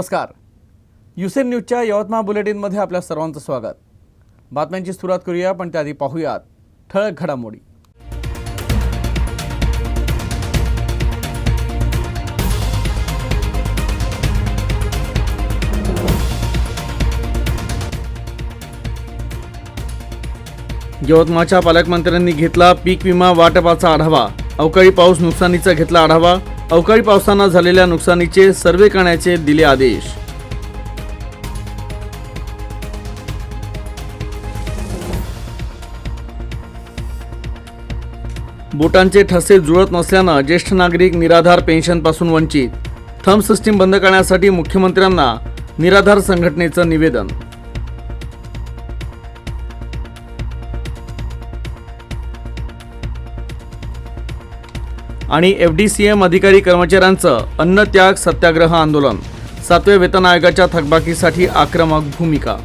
नमस्कार. युसेन न्यूजच्या यवतमाळ बुलेटिनमध्ये आपल्या सर्वांचं स्वागत. बातम्यांची सुरुवात करूया, पण त्याआधी पाहूयात ठळक घडामोडी. यवतमाळच्या पालकमंत्र्यांनी घेतला पीक विमा वाटपाचा आढावा. अवकाळी पाऊस नुकसानीचा घेतला आढावा. अवकाळी पावसानं झालेल्या नुकसानीचे सर्वे करण्याचे दिले आदेश. बोटांचे ठसे जुळत नसल्यानं ज्येष्ठ नागरिक निराधार पेन्शनपासून वंचित. थंब सिस्टीम बंद करण्यासाठी मुख्यमंत्र्यांना निराधार संघटनेचं निवेदन. आणि FDCM अधिकारी कर्मचाऱ्यांचं अन्नत्याग सत्याग्रह आंदोलन. 7व्या वेतन आयोगाच्या थकबाकीसाठी आक्रमक भूमिका.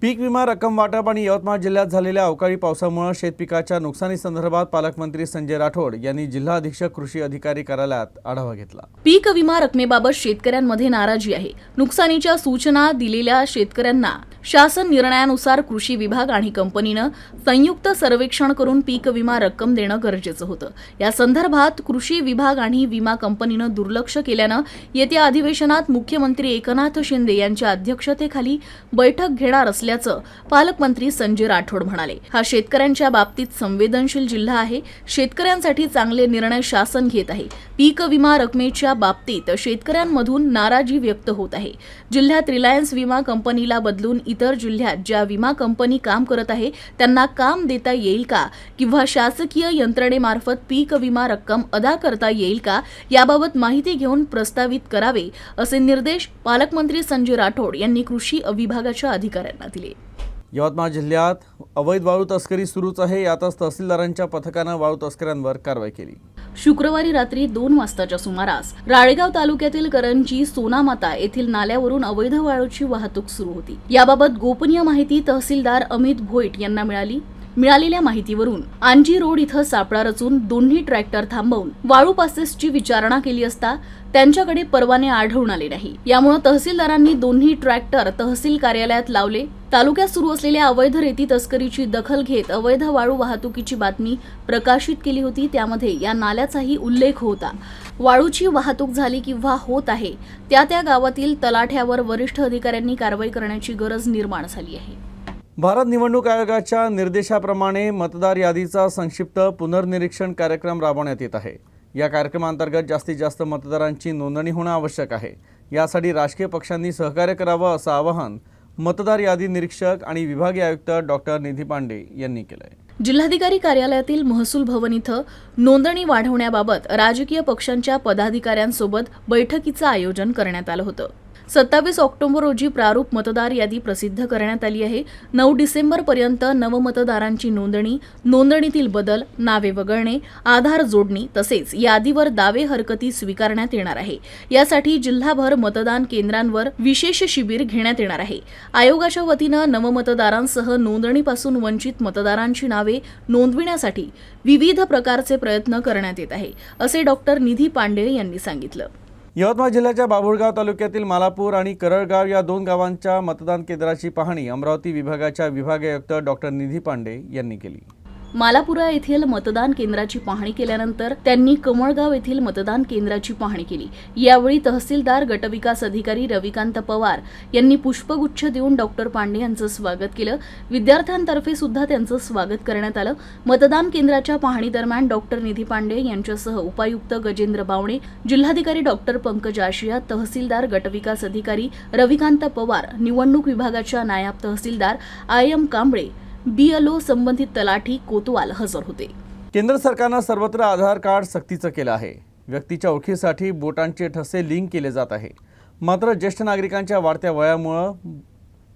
पीक विमा रक्कम वाटप आणि यवतमाळ जिल्ह्यात झालेल्या अवकाळी पावसामुळे शेतपिकाच्या नुकसानीसंदर्भात पालकमंत्री संजय राठोड यांनी जिल्हा अधीक्षक कृषी अधिकारी कार्यालयात आढावा घेतला. पीक विमा रकमेबाबत शेतकऱ्यांमध्ये नाराजी आहे. नुकसानीच्या सूचना दिलेल्या शेतकऱ्यांना शासन निर्णयानुसार कृषी विभाग आणि कंपनीनं संयुक्त सर्वेक्षण करून पीक विमा रक्कम देणं गरजेचं होतं. या संदर्भात कृषी विभाग आणि विमा कंपनीनं दुर्लक्ष केल्यानं येत्या अधिवेशनात मुख्यमंत्री एकनाथ शिंदे यांच्या अध्यक्षतेखाली बैठक घेणार असल्याचं पालकमंत्री संजय राठोड म्हणाले. हा शेतकऱ्यांच्या बाबतीत संवेदनशील जिल्हा आहे. शेतकऱ्यांसाठी चांगले निर्णय शासन घेत आहे. पीक विमा रकमेच्या बाबतीत शेतकऱ्यांमधून नाराजी व्यक्त होत आहे. जिल्ह्यात रिलायन्स विमा कंपनीला बदलून इतर जिल्ह्यात ज्या विमा कंपनी काम करत आहे त्यांना काम देता येईल का, किंवा शासकीय यंत्रणेमार्फत पीक विमा रक्कम अदा करता येईल का, याबाबत माहिती घेऊन प्रस्तावित करावे असे निर्देश पालकमंत्री संजय राठोड यांनी कृषी विभागाच्या अधिकाऱ्यांना दिले. यवतमाळ जिल्ह्यात अवैध वाळू तस्करी सुरूच आहे. यातच तहसीलदारांच्या पथकानं वाळू तस्करांवर कारवाई केली. शुक्रवारी रात्री 2 वाजताच्या सुमारास राळेगाव तालुक्यातील करंजी सोनामाता येथील नाल्यावरून अवैध वाळूची वाहतूक सुरू होती. याबाबत गोपनीय माहिती तहसीलदार अमित भोईट यांना मिळाली. मिळालेल्या माहितीवरून आंजी रोड इथं सापळा रचून दोन्ही ट्रॅक्टर थांबवून वाळू पासेसची विचारणा केली असता त्यांच्याकडे परवाने आढळून आले नाही. यामुळे तहसीलदारांनी दोन्ही ट्रॅक्टर तहसील कार्यालयात लावले. तालुक्यात सुरू असलेल्या अवैध रेती तस्करीची दखल घेत अवैध वाळू वाहतुकीची बातमी प्रकाशित केली होती. त्यामध्ये या नाल्याचाही उल्लेख होता. वाळूची वाहतूक झाली किंवा होत आहे त्या गावातील तलाठ्यावर वरिष्ठ अधिकाऱ्यांनी कारवाई करण्याची गरज निर्माण झाली आहे. भारत निवडणूक आयोगाच्या निर्देशाप्रमाणे मतदार यादीचा संक्षिप्त पुनर्निरीक्षण कार्यक्रम राबवण्यात येत आहे. या कार्यक्रमांतर्गत जास्तीत जास्त मतदारांची नोंदणी होणं आवश्यक आहे. यासाठी राजकीय पक्षांनी सहकार्य करावं असं आवाहन मतदार यादी निरीक्षक आणि विभागीय आयुक्त डॉक्टर निधी पांडे यांनी केलंय. जिल्हाधिकारी कार्यालयातील महसूल भवन इथं नोंदणी वाढवण्याबाबत राजकीय पक्षांच्या पदाधिकाऱ्यांसोबत बैठकीचं आयोजन करण्यात आलं होतं. 27 ऑक्टोबर रोजी प्रारूप मतदार यादी प्रसिद्ध करण्यात आली आहे. 9 डिसेंबरपर्यंत नवमतदारांची नोंदणीतील बदल, नावे वगळणे, आधार जोडणी तसेच यादीवर दावे हरकती स्वीकारण्यात येणार आहे. यासाठी जिल्हाभर मतदान केंद्रांवर विशेष शिबिर घेण्यात येणार आहे. आयोगाच्या वतीनं नवमतदारांसह नोंदणीपासून वंचित मतदारांची नावे नोंदविण्यासाठी विविध प्रकारचे प्रयत्न करण्यात येत आहे, असे डॉक्टर निधी पांडे यांनी सांगितलं. यवतमाळ जिल्ह्याच्या बाभुळगाव तालुक्यातील मालापूर आणि करळगाव या 2 गावांच्या मतदान केंद्राची पाहणी अमरावती विभागाच्या विभागीय आयुक्त डॉक्टर निधी पांडे यांनी केली. मालापुरा येथील मतदान केंद्राची पाहणी केल्यानंतर त्यांनी कमळगाव येथील मतदान केंद्राची पाहणी केली. यावेळी तहसीलदार गटविकास अधिकारी रविकांत पवार यांनी पुष्पगुच्छ देऊन डॉक्टर पांडे यांचं स्वागत केलं. विद्यार्थ्यांतर्फे सुद्धा त्यांचं स्वागत करण्यात आलं. मतदान केंद्राच्या पाहणी दरम्यान डॉक्टर निधी पांडे यांच्यासह उपायुक्त गजेंद्र बावणे, जिल्हाधिकारी डॉक्टर पंकज आशिया, तहसीलदार गटविकास अधिकारी रविकांत पवार, निवडणूक विभागाच्या नायब तहसीलदार IM कांबळे, BLO संबंधित तलाठी कोतवाल हजर होते. केंद्र सरकारनं सर्वत्र आधार कार्ड सक्तीचं केलं आहे. व्यक्तीच्या ओळखीसाठी बोटांचे ठसे लिंक केले जात आहे. मात्र ज्येष्ठ नागरिकांच्या वाढत्या वयामुळे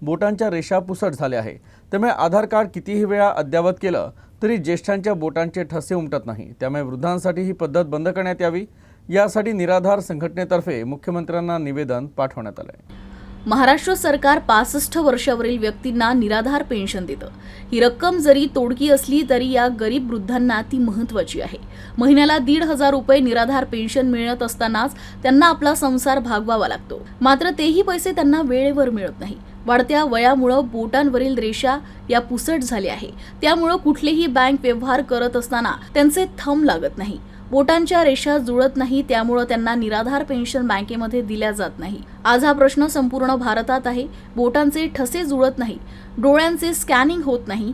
बोटांच्या रेषा पुसट झाल्या आहे. त्यामुळे आधार कार्ड कितीही वेळा अद्ययावत केलं तरी ज्येष्ठांच्या बोटांचे ठसे उमटत नाही. त्यामुळे वृद्धांसाठी ही पद्धत बंद करण्यात यावी, यासाठी निराधार संघटनेतर्फे मुख्यमंत्र्यांना निवेदन पाठवण्यात आलंय. महाराष्ट्र सरकार 65 वर्षावरील व्यक्तींना निराधार पेन्शन देतं. ही रक्कम जरी तोडकी असली तरी या गरीब वृद्धांना ती महत्त्वाची आहे. महिन्याला 1,500 रुपये निराधार पेन्शन मिळत असतानाच त्यांना आपला संसार भागवावा लागतो. मात्र तेही पैसे त्यांना वेळेवर मिळत नाही. वाढत्या वयामुळं बोटांवरील रेषा या पुसट झाल्या आहे. त्यामुळं कुठलेही बँक व्यवहार करत असताना त्यांचे थंब लागत नाही. बोटांच्या रेषा जुळत नाही, त्यामुळं त्यांना निराधार पेन्शन बँकेमध्ये दिल्या जात नाही. आज हा प्रश्न संपूर्ण भारतात आहे. बोटांचे ठसे जुळत नाही, डोळ्यांचे स्कॅनिंग होत नाही.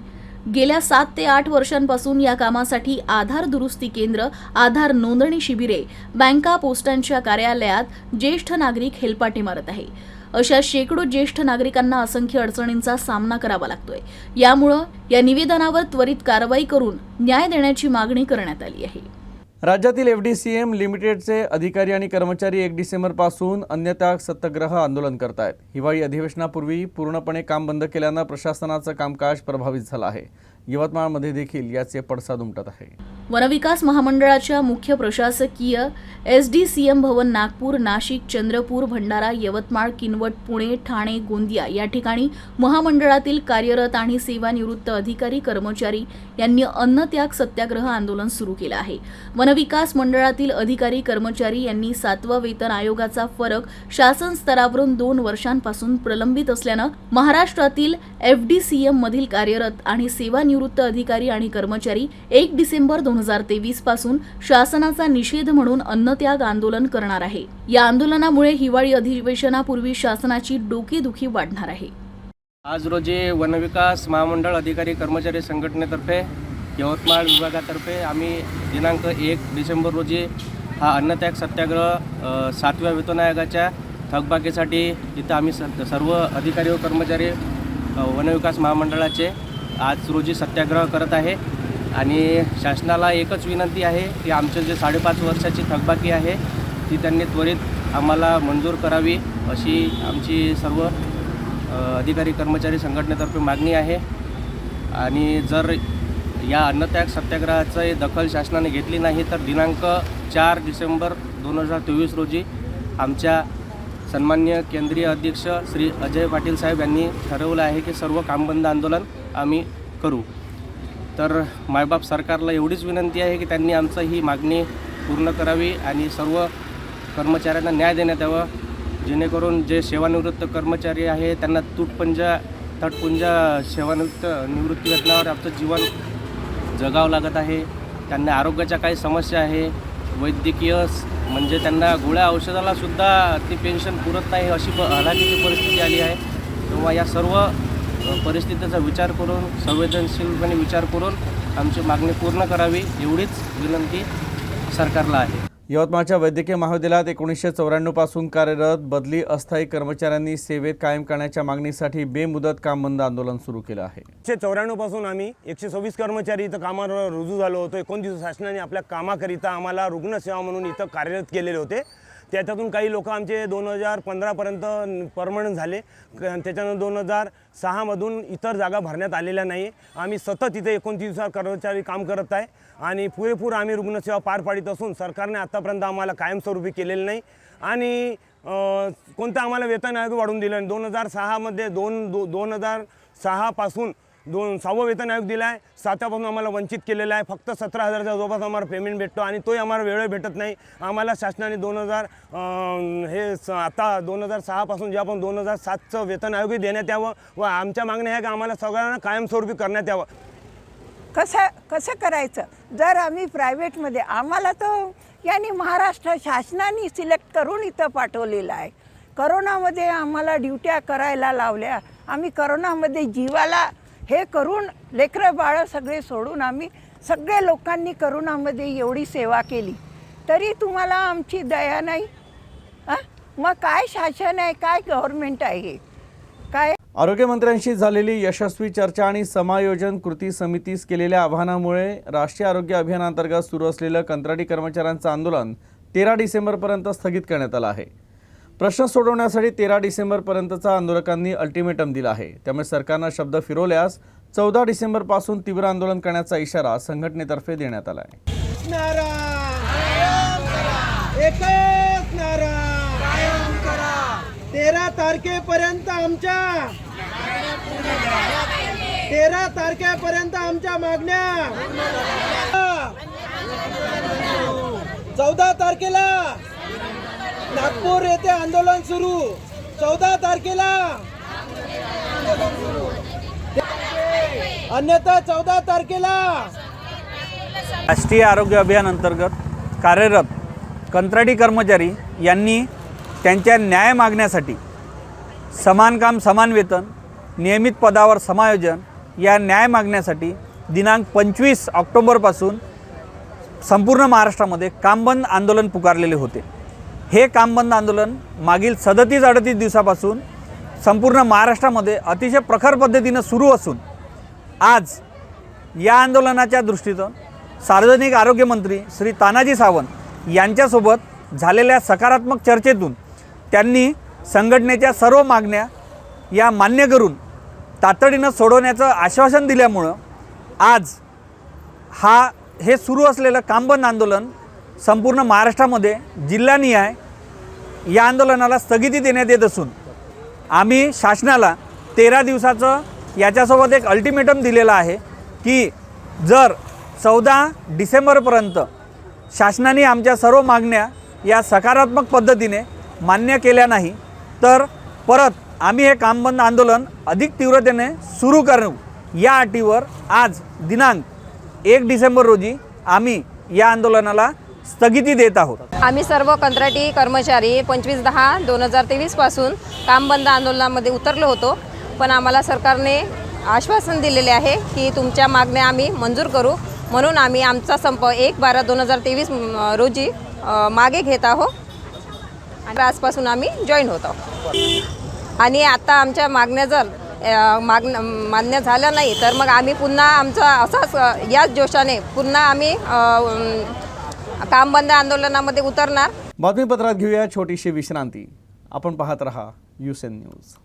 गेल्या 7 ते 8 वर्षांपासून या कामासाठी आधार दुरुस्ती केंद्र, आधार नोंदणी शिबिरे, बँका, पोस्टांच्या कार्यालयात ज्येष्ठ नागरिक हेलपाटे मारत आहे. अशा शेकडो ज्येष्ठ नागरिकांना असंख्य अडचणींचा सामना करावा लागतोय. यामुळं या निवेदनावर त्वरित कारवाई करून न्याय देण्याची मागणी करण्यात आली आहे. राज्यातील FDCM लिमिटेडचे अधिकारी आणि कर्मचारी 1 डिसेंबरपासून अन्नत्याग सत्याग्रह आंदोलन करत आहेत. हिवाळी अधिवेशनापूर्वी पूर्णपणे काम बंद केल्यानं प्रशासनाचं कामकाज प्रभावित झालं आहे. यवतमाळमध्ये देखील याचे पडसाद उमटत आहे. वनविकास महामंडळाच्या मुख्य प्रशासकीय SDCM भवन नागपूर, नाशिक, चंद्रपूर, भंडारा, यवतमाळ, किनवट, पुणे, ठाणे, गोंदिया या ठिकाणी महामंडळातील कार्यरत आणि सेवानिवृत्त अधिकारी कर्मचारी यांनी अन्नत्याग सत्याग्रह आंदोलन सुरू केलं आहे. वनविकास मंडळातील अधिकारी कर्मचारी यांनी 7वा वेतन आयोगाचा फरक शासन स्तरावरून 2 वर्षांपासून प्रलंबित असल्यानं महाराष्ट्रातील FDCM मधील कार्यरत आणि सेवानिवृत्त अधिकारी आणि कर्मचारी 1 डिसेंबर 2023 पासून शासनाचा निषेध म्हणून अन्नत्याग आंदोलन करणार आहे. या आंदोलनामुळे हिवाळी अधिवेशनापूर्वी शासनाची डोकेदुखी वाढणार आहे. आज रोजी वनविकास महामंडळ अधिकारी कर्मचारी संघटनेतर्फे यवतमाळ विभागातर्फे आम्ही दिनांक 1 डिसेंबर रोजी हा अन्नत्याग सत्याग्रह 7व्या वेतन आयोगाच्या थकबाकीसाठी इथं आम्ही सर्व अधिकारी व कर्मचारी वनविकास महामंडळाचे आज रोजी सत्याग्रह करत आहे. आणि शासनाला एकच विनंती आहे की आमचं जे 5.5 वर्षाची थकबाकी आहे ती त्यांनी त्वरित आम्हाला मंजूर करावी, अशी आमची सर्व अधिकारी कर्मचारी संघटनेतर्फे मागणी आहे. आणि जर या अन्नत्याग सत्याग्रहाची दखल शासनाने घेतली नाही तर दिनांक 4 डिसेंबर 2023 रोजी आमच्या सन्माननीय केंद्रीय अध्यक्ष श्री अजय पाटील साहेब यांनी ठरवलं आहे की सर्व कामबंद आंदोलन आम्ही करू. तर मायबाप सरकारला एवढीच विनंती आहे की त्यांनी आमचं ही मागणी पूर्ण करावी आणि सर्व कर्मचाऱ्यांना न्याय देण्यात यावा, जेणेकरून जे सेवानिवृत्त कर्मचारी आहे त्यांना तटपुंजा निवृत्ती वेतनावर आमचं जीवन जगावं लागत आहे. त्यांना आरोग्याच्या काही समस्या आहे, वैद्यकीय म्हणजे त्यांना गोळ्या औषधाला सुद्धा ती पेन्शन पुरत नाही, अशी हलाखीची परिस्थिती आली आहे. तेव्हा या सर्व परिस्थितीचा विचार करून, संवेदनशीलपणे विचार करून आमची मागणी पूर्ण करावी, एवढीच विनंती सरकारला आहे. यवतमाळच्या वैद्यकीय महाविद्यालयात 1994 पासून कार्यरत बदली अस्थायी कर्मचाऱ्यांनी सेवेत कायम करण्याच्या मागणीसाठी बेमुदत काम बंद आंदोलन सुरू केलं आहे. 1994 पासून आम्ही 126 कर्मचारी इथं कामावर रुजू झालो होतो. 29 शासनाने आपल्या कामाकरिता आम्हाला रुग्णसेवा म्हणून इथं कार्यरत केलेले होते. त्याच्यातून काही लोक आमचे 2015पर्यंत परमनंट झाले. त्याच्यानंतर 2006मधून इतर जागा भरण्यात आलेल्या नाही. आम्ही सतत इथे 29 कर्मचारी काम करत आहे आणि पुरेपूर आम्ही रुग्णसेवा पार पाडित असून सरकारने आतापर्यंत आम्हाला कायमस्वरूपी केलेलं नाही आणि कोणतं आम्हाला वेतन आयोग वाढवून दिलं नाही. 2006मध्ये 2006 पासून 6वं वेतन आयोग दिला आहे. 7व्यापासून आम्हाला वंचित केलेलं आहे. फक्त 17,000च्या जवळपास आम्हाला पेमेंट भेटतो आणि तोही आम्हाला वेळेवर भेटत नाही. आम्हाला शासनाने 2006 पासून जे आपण 2007चं वेतन आयोगही देण्यात यावं व आमच्या मागण्या आहे की आम्हाला सगळ्यांना कायमस्वरूपी करण्यात यावं. कसं करायचं जर आम्ही प्रायव्हेटमध्ये आम्हाला तर यांनी महाराष्ट्र शासनाने सिलेक्ट करून इथं पाठवलेलं आहे. करोनामध्ये आम्हाला ड्युट्या करायला लावल्या. आम्ही करोनामध्ये जीवाला हे करून लेकरं बाळं सगळे सोडून आम्ही सगळे लोकांनी करोनामध्ये एवढी सेवा केली तरी तुम्हाला आमची दया नाही. मग काय शासन आहे, काय गव्हर्नमेंट आहे, काय? आरोग्यमंत्र्यांशी झालेली यशस्वी चर्चा आणि समायोजन कृती समितीस केलेल्या आवाहनामुळे राष्ट्रीय आरोग्य अभियानांतर्गत सुरू असलेलं कंत्राटी कर्मचाऱ्यांचं आंदोलन 13 डिसेंबरपर्यंत स्थगित करण्यात आलं आहे. प्रश्न सोडवण्यासाठी 13 डिसेंबरपर्यंतचा आंदोलकांनी अल्टिमेटम दिला आहे. त्यामुळे सरकारनं शब्द फिरवल्यास 14 डिसेंबरपासून तीव्र आंदोलन करण्याचा इशारा संघटनेतर्फे देण्यात आला आहे. 13 तारखेपर्यंत आमच्या 13 तारखेपर्यंत आमच्या मागण्या 14 तारखेला नागपूर येथे आंदोलन सुरू 14 तारखेला अन्यथा 14 तारखेला राष्ट्रीय आरोग्य अभियान अंतर्गत कार्यरत कंत्राटी कर्मचारी यांनी त्यांच्या न्याय मागण्यासाठी समान काम समान वेतन, नियमित पदावर समायोजन या न्याय मागण्यासाठी दिनांक 25 ऑक्टोबरपासून संपूर्ण महाराष्ट्रामध्ये कामबंद आंदोलन पुकारलेले होते। हे कामबंद आंदोलन मागील 37-38 दिवसापासून संपूर्ण महाराष्ट्रामध्ये अतिशय प्रखर पद्धतीनं सुरू असून आज या आंदोलनाच्या दृष्टीतून सार्वजनिक आरोग्य मंत्री श्री तानाजी सावंत यांच्यासोबत झालेल्या सकारात्मक चर्चेतून त्यांनी संघटनेच्या सर्व मागण्या या मान्य करून तातडीनं सोडवण्याचं आश्वासन दिल्यामुळं आज हे सुरू असलेलं कामबंद आंदोलन संपूर्ण महाराष्ट्रामध्ये जिल्हानिहाय या आंदोलनाला स्थगिती देण्यात येत असून आम्ही शासनाला 13 दिवसाचं याच्यासोबत एक अल्टिमेटम दिलेलं आहे की जर 14 डिसेंबरपर्यंत शासनाने आमच्या सर्व मागण्या या सकारात्मक पद्धतीने मान्य केल्या नाही तर परत आम्ही हे कामबंद आंदोलन अधिक तीव्रतेने सुरू करू या अटीवर आज दिनांक 1 डिसेंबर रोजी आम्ही या आंदोलनाला स्थगिती देत आहोत। आम्ही सर्व कंत्राटी कर्मचारी 25/10/2023 पासून कामबंद आंदोलनामध्ये उतरलो होतो, पण आम्हाला सरकारने आश्वासन दिलेले आहे की तुमच्या मागण्या आम्ही मंजूर करू, म्हणून आम्ही आमचा संप 1/12/2023 रोजी मागे घेत आहोत आणि आजपासून आम्ही जॉईन होत आहोत। आणि आता आमच्या मागण्या जर मान्य झाल्या नाही तर मग आम्ही पुन्हा आमचा असाच याच जोशाने पुन्हा आम्ही कामबंद आंदोलनामध्ये उतरणार। बातमीपत्रात घेऊया छोटीशी विश्रांती। आपण पाहत रहा यूसेन न्यूज।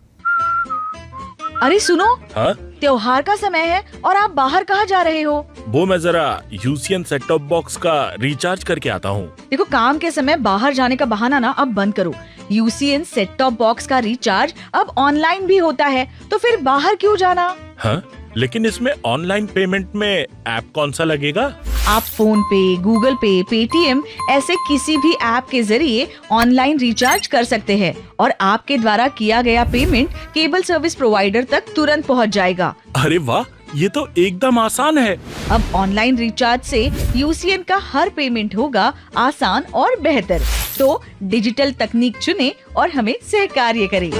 अरे सुनो, हाँ? त्योहार का समय है और आप बाहर कहाँ जा रहे हो? वो मैं जरा यूसीएन सेट टॉप बॉक्स का रिचार्ज करके आता हूँ। देखो, काम के समय बाहर जाने का बहाना ना अब बंद करो। यूसीएन सेट टॉप बॉक्स का रिचार्ज अब ऑनलाइन भी होता है, तो फिर बाहर क्यों जाना? हाँ? लेकिन इसमें ऑनलाइन पेमेंट में ऐप कौन सा लगेगा? आप फोन पे, गूगल पे, पेटीएम ऐसे किसी भी ऐप के जरिए ऑनलाइन रिचार्ज कर सकते हैं और आपके द्वारा किया गया पेमेंट केबल सर्विस प्रोवाइडर तक तुरंत पहुंच जाएगा। अरे वाह, ये तो एकदम आसान है। अब ऑनलाइन रिचार्ज से यूसीएन का हर पेमेंट होगा आसान और बेहतर। तो डिजिटल तकनीक चुने और हमें सहकार्य करें।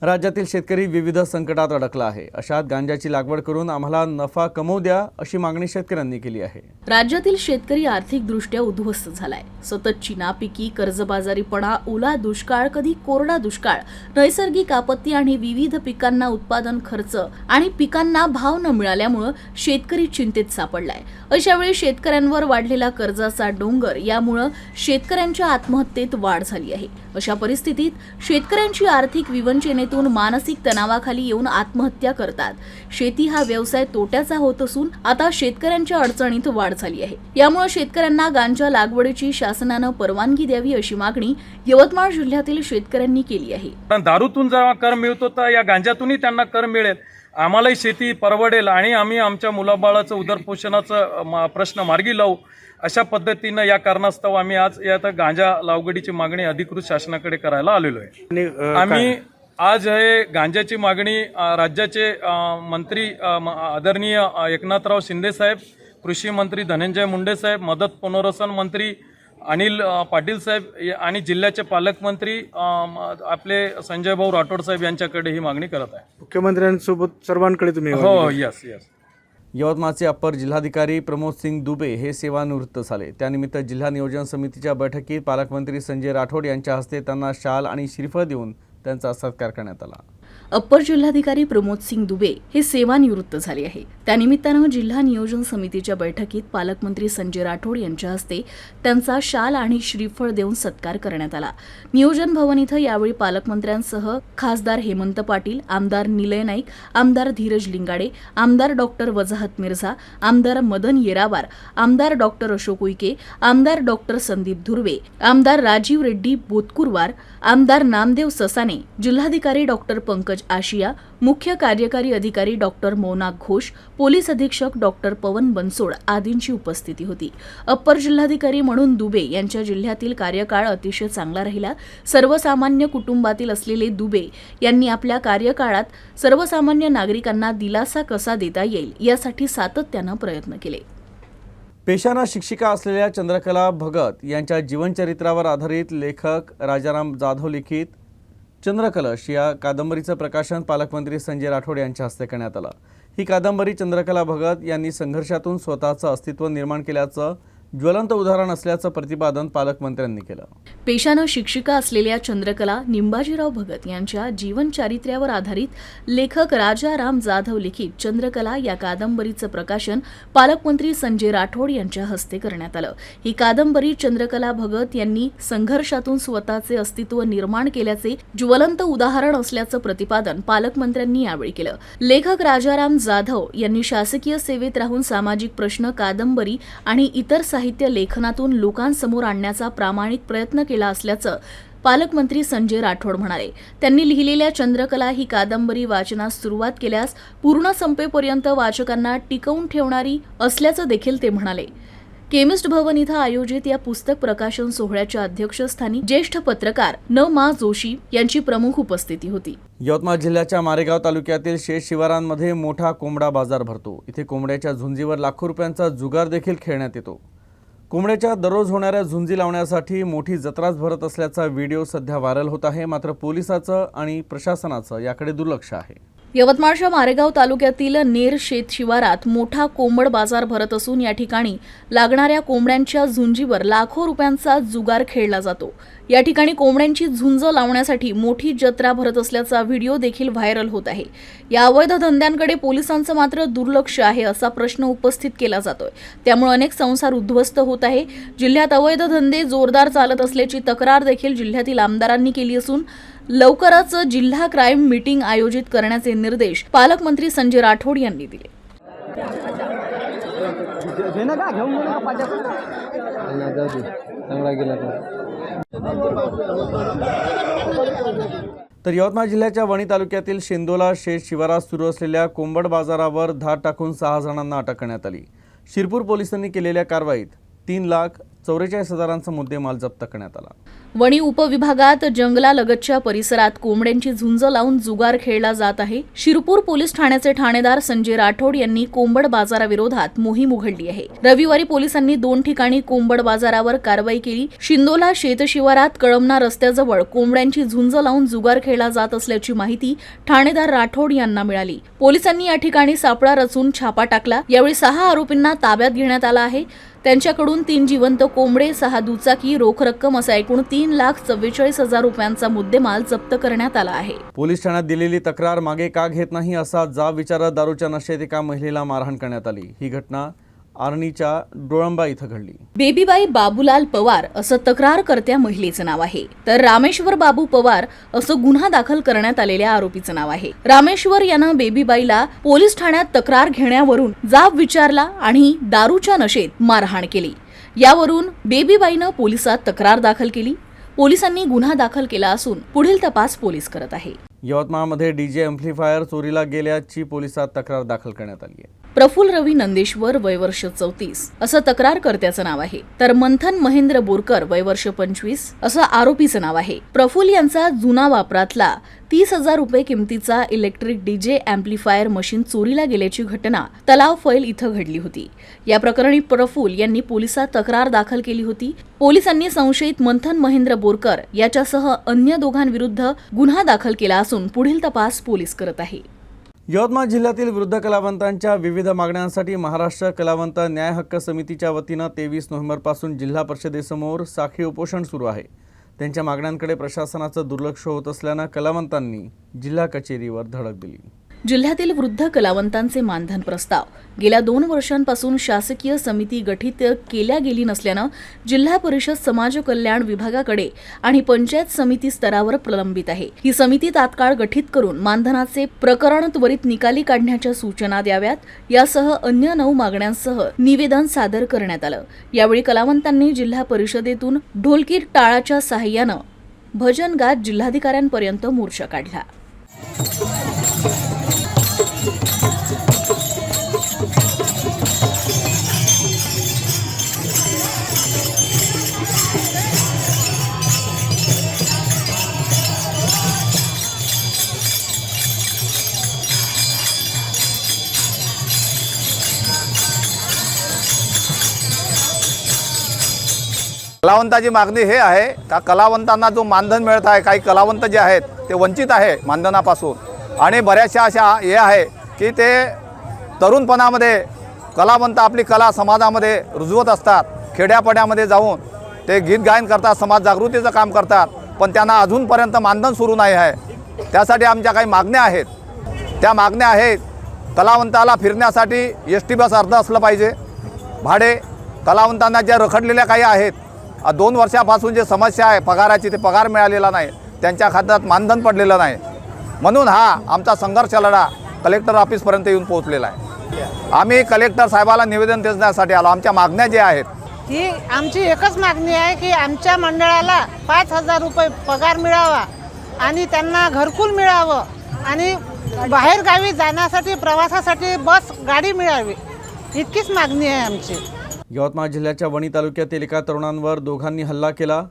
राज्यातील शेतकरी विविध संकटात अडकला आहे। अशात गांजाची लागवड करून आम्हाला नफा कमवू द्या अशी मागणी शेतकऱ्यांनी केली आहे। राज्यातील शेतकरी आर्थिकदृष्ट्या उद्ध्वस्त झालाय। सततची नापिकी, कर्जबाजारीपणा, ओला दुष्काळ, कधी कोरडा दुष्काळ, नैसर्गिक आपत्ती आणि विविध पिकांना उत्पादन खर्च आणि पिकांना भाव न मिळाल्यामुळे शेतकरी चिंतेत सापडलाय। अशा वेळी शेतकऱ्यांवर वाढलेला कर्जाचा डोंगर यामुळे शेतकऱ्यांच्या आत्महत्येत वाढ झाली आहे। अशा परिस्थितीत शेतकऱ्यांची आर्थिक विवंचनेतून मानसिक तणावाखाली येऊन आत्महत्या करतात। शेती हा व्यवसाय तोट्याचा होत असून आता शेतकऱ्यांच्या अडचणीत वाढ झाली आहे। यामुळे शेतकऱ्यांना गांजा लागवडीची शासनानं परवानगी द्यावी अशी मागणी यवतमाळ जिल्ह्यातील शेतकऱ्यांनी केली आहे। दारूतून जेव्हा कर मिळतो तर या गांजातूनही त्यांना कर मिळेल, आम्हालाही शेती परवडेल आणि आम्ही आमच्या मुलाबाळाचं उदरपोषणाचा प्रश्न मार्गी लावू। अशा पद्धतीनं या कारणास्तव आम्ही आज या गांजा लागवडीची मागणी अधिकृत शासनाकडे करायला आलेलो आहे। आम्ही आज हे गांजाची मागणी राज्याचे मंत्री आदरणीय एकनाथराव शिंदे साहेब, कृषी मंत्री धनंजय मुंडे साहेब, मदत पुनर्वसन मंत्री अनिल पाटील साहेब आणि जिल्ह्याचे पालकमंत्री आपले संजय भाऊ राठोड साहेब यांच्याकडे ही मागणी करत आहे. मुख्यमंत्र्यांसोबत सर्वांकडे तुम्ही हो, यस. यवतमाळचे अप्पर जिल्हाधिकारी प्रमोद सिंग दुबे हे सेवानिवृत्त झाले. त्यानिमित्त जिल्हा नियोजन समितीच्या बैठकीत पालकमंत्री संजय राठोड यांच्या हस्ते त्यांना शाल आणि श्रीफळ देऊन त्यांचा सत्कार करण्यात आला. अप्पर जिल्हाधिकारी प्रमोद सिंग दुबे हे सेवानिवृत्त झाले आहे. त्यानिमित्तानं जिल्हा नियोजन समितीच्या बैठकीत पालकमंत्री संजय राठोड यांच्या हस्ते त्यांचा शाल आणि श्रीफळ देऊन सत्कार करण्यात आला. नियोजन भवन इथं यावेळी पालकमंत्र्यांसह खासदार हेमंत पाटील, आमदार निलय नाईक, आमदार धीरज लिंगाडे, आमदार डॉक्टर वजाहत मिर्झा, आमदार मदन येरावार, आमदार डॉक्टर अशोक उईके, आमदार डॉक्टर संदीप धुर्वे, आमदार राजीव रेड्डी बोतकुरवार, आमदार नामदेव ससाने, जिल्हाधिकारी डॉक्टर पंकज आशिया, मुख्य कार्यकारी अधिकारी डॉक्टर मौना घोष, पोलीस अधीक्षक डॉक्टर पवन बनसोड आदींची उपस्थिती होती. अप्पर जिल्हाधिकारी म्हणून दुबे यांच्या जिल्ह्यातील कार्यकाळ अतिशय चांगला राहिला. सर्वसामान्य कुटुंबातील असलेले दुबे यांनी आपल्या कार्यकाळात सर्वसामान्य नागरिकांना दिलासा कसा देता येईल यासाठी सातत्यानं प्रयत्न केले. पेशानं शिक्षिका असलेल्या चंद्रकला भगत यांच्या जीवनचरित्रावर आधारित लेखक राजाराम जाधव लिखित चंद्रकलश या कादंबरीचं प्रकाशन पालकमंत्री संजय राठोड यांच्या हस्ते करण्यात आलं. ही कादंबरी चंद्रकला भगत यांनी संघर्षातून स्वतःचं अस्तित्व निर्माण केल्याचं ज्वलंत उदाहरण असल्याचं प्रतिपादन पालकमंत्र्यांनी केलं. पेशानं शिक्षिका असलेल्या चंद्रकला निंबाजीराव भगत यांच्या जीवनचारित्र्यावर आधारित लेखक राजाराम जाधव लिखित चंद्रकला या कादंबरीचं प्रकाशन पालकमंत्री संजय राठोड यांच्या हस्ते करण्यात आलं. ही कादंबरी चंद्रकला भगत यांनी संघर्षातून स्वतःचे अस्तित्व निर्माण केल्याचे ज्वलंत उदाहरण असल्याचं प्रतिपादन पालकमंत्र्यांनी यावेळी केलं. लेखक राजाराम जाधव यांनी शासकीय सेवेत राहून सामाजिक प्रश्न, कादंबरी आणि इतर साहित्य लेखनातून लोकांसमोर आणण्याचा प्रामाणिक प्रयत्न केला असल्याचं पालकमंत्री संजय राठोड म्हणाले. त्यांनी लिहिलेल्या चंद्रकला ही कादंबरी वाचनास सुरुवात केल्यास पूर्ण संपेपर्यंत वाचकांना टिकवून ठेवणारी असल्याचं देखील ते म्हणाले. केमिस्ट भवन इथं आयोजित या पुस्तक प्रकाशन सोहळ्याच्या अध्यक्षस्थानी ज्येष्ठ पत्रकार न मा जोशी यांची प्रमुख उपस्थिती होती. यवतमाळ जिल्ह्याच्या मारेगाव तालुक्यातील शेत शिवारांमध्ये मोठा कोंबडा बाजार भरतो. इथे कोंबड्याच्या झुंजीवर लाखो रुपयांचा जुगार देखील खेळण्यात येतो. कोंबड्याच्या दररोज होणाऱ्या झुंजी लावण्यासाठी मोठी जत्राच भरत असल्याचा व्हिडिओ सध्या व्हायरल होत आहे. मात्र पोलिसाचं आणि प्रशासनाचं याकडे दुर्लक्ष आहे. यवतमाळच्या मारेगाव तालुक्यातील नेर शेत शिवारात मोठा कोंबड बाजार भरत असून या ठिकाणी लागणाऱ्या कोंबड्यांच्या झुंजीवर लाखो रुपयांचा जुगार खेळला जातो. या ठिकाणी कोंबड्यांची झुंज लावण्यासाठी मोठी जत्रा भरत असल्याचा व्हिडिओ देखील व्हायरल होत आहे. या अवैध धंद्यांकडे पोलिसांचं मात्र दुर्लक्ष आहे असा प्रश्न उपस्थित केला जातोय. त्यामुळे अनेक संसार उद्ध्वस्त होत आहे. जिल्ह्यात अवैध धंदे जोरदार चालत असल्याची तक्रार देखील जिल्ह्यातील आमदारांनी केली असून लवकरच जिल्हा क्राईम मीटिंग आयोजित करण्याचे निर्देश पालकमंत्री संजय राठोड यांनी दिले. तर यवतमाळ जिल्ह्याच्या वणी तालुक्यातील शेंदोला शेत शिवारात सुरू असलेल्या कोंबड बाजारावर धाड टाकून 6 जणांना अटक करण्यात आली. शिरपूर पोलिसांनी केलेल्या कारवाईत 3,44,000चा मुद्देमाल जप्त करण्यात आला. वणी उपविभागात जंगलालगतच्या परिसरात कोंबड्यांची झुंज लावून जुगार खेळला जात आहे. शिरपूर पोलीस ठाण्याचे ठाणेदार संजय राठोड यांनी कोंबड बाजाराविरोधात मोहीम उघडली आहे. रविवारी पोलिसांनी 2 ठिकाणी कोंबड बाजारावर कारवाई केली. शिंदोला शेतशिवारात कळमना रस्त्याजवळ कोंबड्यांची झुंज लावून जुगार खेळला जात असल्याची माहिती ठाणेदार राठोड यांना मिळाली. पोलिसांनी या ठिकाणी सापळा रचून छापा टाकला. यावेळी 6 आरोपींना ताब्यात घेण्यात आलं आहे. त्यांच्याकडून 3 जिवंत कोंबडे, 6 दुचाकी, रोख रक्कम असा एकूण 3,44,000 रुपयांचा मुद्देमाल जप्त करण्यात आला आहे. पोलीस ठाण्यात दिलेली तक्रार मागे का घेत नाही असा जाब विचारत दारूच्या नशेत एका महिलेला मारहाण करण्यात आली. ही घटना आर्णीच्या डोळंबा इथं घडली. बेबीबाई बाबूलाल पवार असं तक्रारकर्त्या महिलेचं नाव आहे. तर रामेश्वर बाबू पवार असं गुन्हा दाखल करण्यात आलेल्या आरोपीचं नाव आहे. रामेश्वर यानं बेबीबाईला पोलीस ठाण्यात तक्रार घेण्यावरून जाब विचारला आणि दारूच्या नशेत मारहाण केली. यावरून बेबीबाईनं पोलिसात तक्रार दाखल केली. पोलिसांनी गुन्हा दाखल केला असून पुढील तपास पोलीस करत आहे. यवतमाळमध्ये डीजे एम्प्लिफायर चोरीला गेल्याची पोलिसात तक्रार दाखल करण्यात आली आहे. प्रफुल्ल रवी नंदेश्वर वय वर्ष 34 असं तक्रारकर्त्याचं नाव आहे, तर मंथन महेंद्र बोरकर वय वर्ष 25 असं आरोपीचं नाव आहे. प्रफुल्ल यांचा जुना वापरातला 30,000 रुपये किमतीचा इलेक्ट्रिक डीजे अँप्लिफायर मशीन चोरीला गेल्याची घटना तलाव फैल इथं घडली होती. या प्रकरणी प्रफुल्ल यांनी पोलिसात तक्रार दाखल केली होती. पोलिसांनी संशयित मंथन महेंद्र बोरकर याच्यासह अन्य दोघांविरुद्ध गुन्हा दाखल केला असून पुढील तपास पोलीस करत आहे. यवतमाळ जिल्ह्यातील वृद्ध कलावंतांच्या विविध मागण्यांसाठी महाराष्ट्र कलावंत न्याय हक्क समितीच्या वतीनं 23 नोव्हेंबरपासून जिल्हा परिषदेसमोर साखळी उपोषण सुरू आहे. त्यांच्या मागण्यांकडे प्रशासनाचं दुर्लक्ष होत असल्यानं कलावंतांनी जिल्हा कचेरीवर धडक दिली. जिल्ह्यातील वृद्ध कलावंतांचे मानधन प्रस्ताव गेल्या 2 वर्षांपासून शासकीय समिती गठीत केल्या गेली नसल्यानं जिल्हा परिषद समाज कल्याण विभागाकडे आणि पंचायत समिती स्तरावर प्रलंबित आहे. ही समिती तात्काळ गठीत करून मानधनाचे प्रकरण त्वरित निकाली काढण्याच्या सूचना द्याव्यात, यासह अन्य 9 मागण्यांसह निवेदन सादर करण्यात आलं. यावेळी कलावंतांनी जिल्हा परिषदेतून ढोलकी टाळाच्या साहाय्यानं भजन गात जिल्हाधिकाऱ्यांपर्यंत मोर्चा काढला. कलावंताची मागणी हे आहे का कलावंतांना जो मानधन मिळत आहे, काही कलावंत जे आहेत ते वंचित आहे मानधनापासून, आणि बऱ्याचशा अशा हे आहे की ते तरुणपणामध्ये कलावंत आपली कला समाजामध्ये रुजवत असतात, खेड्यापाड्यामध्ये जाऊन ते गीत गायन करतात, समाज जागृतीचं काम करतात, पण त्यांना अजूनपर्यंत मानधन सुरू नाही आहे. त्यासाठी आमच्या काही मागण्या आहेत. त्या मागण्या आहेत, कलावंताला फिरण्यासाठी ST बस अर्ध असलं पाहिजे, भाडे, कलावंतांना ज्या रखडलेल्या काही आहेत 2 वर्षापासून जे समस्या आहे पगाराची, ते पगार मिळालेला नाही, त्यांच्या खात्यात मानधन पडलेलं नाही. म्हणून हा आमचा संघर्ष लढा कलेक्टर ऑफिसपर्यंत येऊन पोहोचलेला आहे. आम्ही कलेक्टर साहेबाला निवेदन देण्यासाठी आलो. आमच्या मागण्या ज्या आहेत, ही आमची एकच मागणी आहे की आमच्या मंडळाला 5,000 रुपये पगार मिळावा आणि त्यांना घरकुल मिळावं आणि बाहेरगावी जाण्यासाठी प्रवासासाठी बस गाडी मिळावी, इतकीच मागणी आहे आमची. यवतमाळ जिल्ह्याच्या वणी तालुक्यातील एका तरुणांवर दोघांनी हल्ला केला.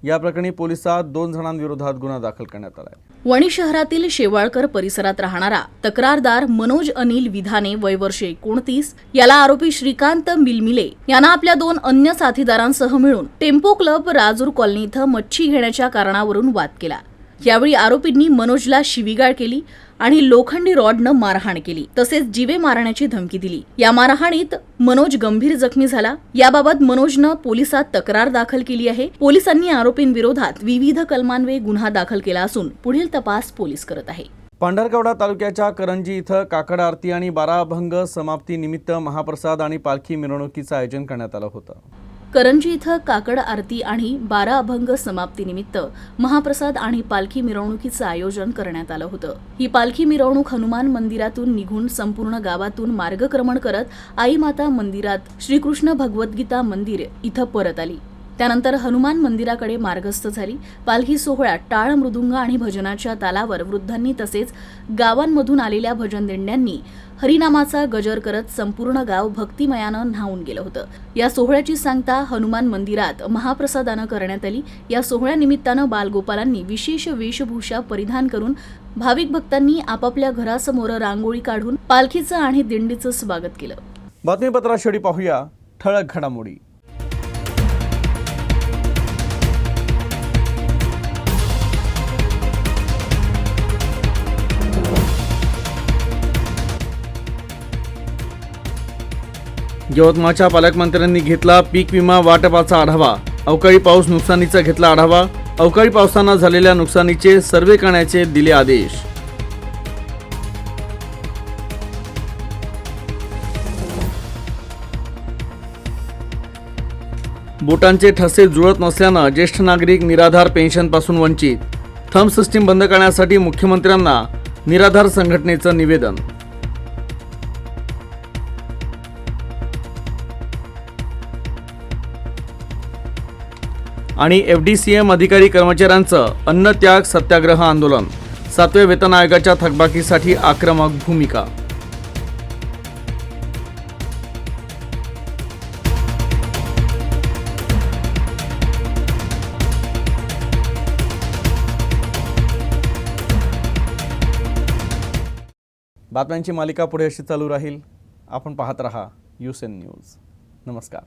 या प्रकरणी पोलिसात 2 जणांविरोधात गुन्हा दाखल करण्यात आला आहे. वणी शहरातील शेवाळकर परिसरात राहणारा तक्रारदार मनोज अनिल विधाने वय वर्ष 29 याला आरोपी श्रीकांत मिलमिले यांना आपल्या 2 अन्य साथीदारांसह मिळून टेम्पो क्लब राजूर कॉलनी इथं मच्छी घेण्याच्या कारणावरून वाद केला. यावेळी आरोपींनी मनोजला शिवीगाळ केली आणि लोखंडी रॉडनं मारहाण केली, तसेच जीवे मारण्याची धमकी दिली. या मारहाणीत मनोज गंभीर जखमी झाला. याबाबत मनोजनं पोलिसात तक्रार दाखल केली आहे. पोलिसांनी आरोपींविरोधात विविध कलमान्वये गुन्हा दाखल केला असून पुढील तपास पोलीस करत आहे. पांढरकवडा तालुक्याच्या करंजी इथं काकड आरती आणि 12 अभंग समाप्ती निमित्त महाप्रसाद आणि पालखी मिरवणुकीचं आयोजन करण्यात आलं होतं. करंजी इथं काकड आरती आणि 12 अभंग समाप्तीनिमित्त महाप्रसाद आणि पालखी मिरवणुकीचं आयोजन करण्यात आलं होतं. ही पालखी मिरवणूक हनुमान मंदिरातून निघून संपूर्ण गावातून मार्गक्रमण करत आई माता मंदिरात श्रीकृष्ण भगवद्गीता मंदिर इथं परत आली. त्यानंतर हनुमान मंदिराकडे मार्गस्थ झाली. पालखी सोहळ्यात टाळ, मृदुंग आणि भजनाच्या तालावर वृद्धांनी तसेच गावांमधून आलेल्या भजन दिंड्यांनी हरिनामाचा गजर करत संपूर्ण गाव भक्तिमयानं न्हावून गेलं होतं. या सोहळ्याची सांगता हनुमान मंदिरात महाप्रसादानं करण्यात आली. या सोहळ्यानिमित्तानं बालगोपालांनी विशेष वेशभूषा परिधान करून भाविक भक्तांनी आपापल्या घरासमोर रांगोळी काढून पालखीचं आणि दिंडीचं स्वागत केलं. बातमीपत्रात पाहूया ठळक घडामोडी. यवतमाळच्या पालकमंत्र्यांनी घेतला पीक विमा वाटपाचा आढावा. अवकाळी पाऊस नुकसानीचा घेतला आढावा. अवकाळी पावसानं झालेल्या नुकसानीचे सर्वे करण्याचे दिले आदेश. बोटांचे ठसे जुळत नसल्यानं ज्येष्ठ नागरिक निराधार पेन्शनपासून वंचित. थंब सिस्टीम बंद करण्यासाठी मुख्यमंत्र्यांना निराधार संघटनेचं निवेदन. आणि FDCM अधिकारी कर्मचाऱ्यांचं अन्नत्याग सत्याग्रह आंदोलन. 7व्या वेतन आयोगाच्या थकबाकीसाठी आक्रमक भूमिका. बातम्यांची मालिका पुढे अशी चालू राहील. आपण पाहत रहा USN न्यूज. नमस्कार.